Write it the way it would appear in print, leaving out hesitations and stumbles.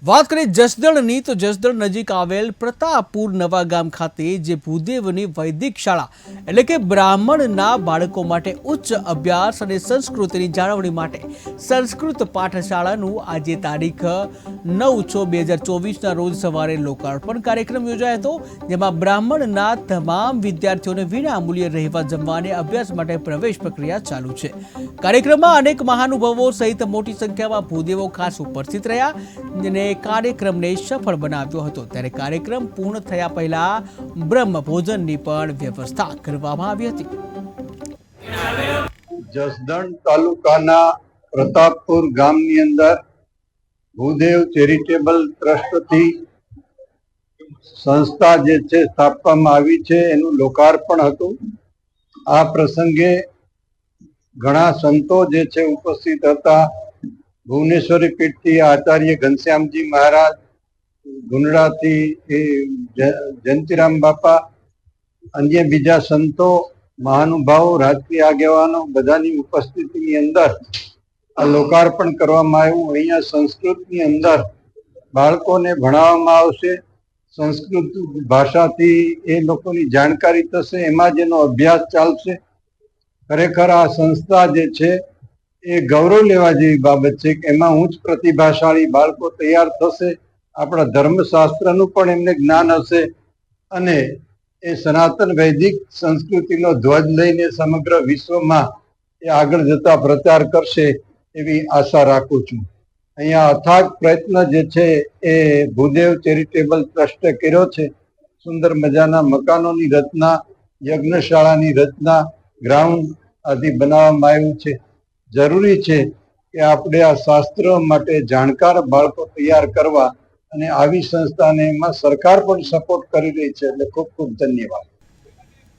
વાત કરીએ જસદણની તો જસદણ નજીક આવેલ પ્રતાપપુર નવા ગામ ખાતે જે ભૂદેવની વૈદિક શાળા એટલે કે બ્રાહ્મણના બાળકો માટે ઉચ્ચ અભ્યાસ અને સંસ્કૃતિની જાળવણી માટે સંસ્કૃત પાઠશાળાનું આજે તારીખ 9/6/2024ના રોજ સવારે લોકાર્પણ કાર્યક્રમ યોજાયો હતો, જેમાં બ્રાહ્મણના તમામ વિદ્યાર્થીઓને વિનામૂલ્યે રહેવા જમવા અને અભ્યાસ માટે પ્રવેશ પ્રક્રિયા ચાલુ છે। કાર્યક્રમમાં અનેક મહાનુભાવો સહિત મોટી સંખ્યામાં ભૂદેવો ખાસ ઉપસ્થિત રહ્યા, જેને કાર્યક્રમને સફળ બનાવ્યો હતો। ત્યારે કાર્યક્રમ પૂર્ણ થયા પહેલા બ્રહ્મ ભોજનની પણ વ્યવસ્થા કરવામાં આવી હતી। જસદણ તાલુકાના પ્રતાપપુર ગામની અંદર ભૂદેવ ચેરિટેબલ ટ્રસ્ટથી સંસ્થા જે છે સ્થાપવામાં આવી છે, એનું લોકાર્પણ હતું। આ પ્રસંગે ઘણા સંતો જે છે ઉપસ્થિત હતા। ભુવનેશ્વરી પીઠથી આચાર્ય ઘનશ્યામજી મહારાજ, ગુંડળાથી જયંતિરામ બાપા, અન્ય બીજા સંતો, મહાનુભાવો, રાજકીય આગેવાનો બધાની ઉપસ્થિતિની અંદર આ લોકાર્પણ કરવામાં આવ્યું। અહીંયા સંસ્કૃતની અંદર બાળકોને ભણાવવામાં આવશે, સંસ્કૃત ભાષાથી એ લોકોની જાણકારી થશે, એમાં જ એનો અભ્યાસ ચાલશે। ખરેખર આ સંસ્થા જે છે એ ગૌરવ લેવા જેવી બાબત છે કે એમાં ઉચ્ચ પ્રતિભાશાળી બાળકો તૈયાર થશે, આપણા ધર્મશાસ્ત્રનું પણ એમને જ્ઞાન હશે અને એ સનાતન વૈદિક સંસ્કૃતિનો ધ્વજ લઈને સમગ્ર વિશ્વમાં એ આગળ જતા પ્રચાર કરશે એવી આશા રાખું છું। અહીંયા અથાગ પ્રયત્ન જે છે એ ભૂદેવ ચેરિટેબલ ટ્રસ્ટે કર્યો છે। સુંદર મજાના મકાનોની રચના, યજ્ઞશાળાની રચના, ગ્રાઉન્ડ આદિ બનાવવામાં આવ્યું છે। જરૂરી છે કે આપણે આ શાસ્ત્ર માટે જાણકાર બાળકો તૈયાર કરવા અને આવી સંસ્થાને એમાં સરકાર પણ સપોર્ટ કરી રહી છે, એટલે ખૂબ ખૂબ ધન્યવાદ।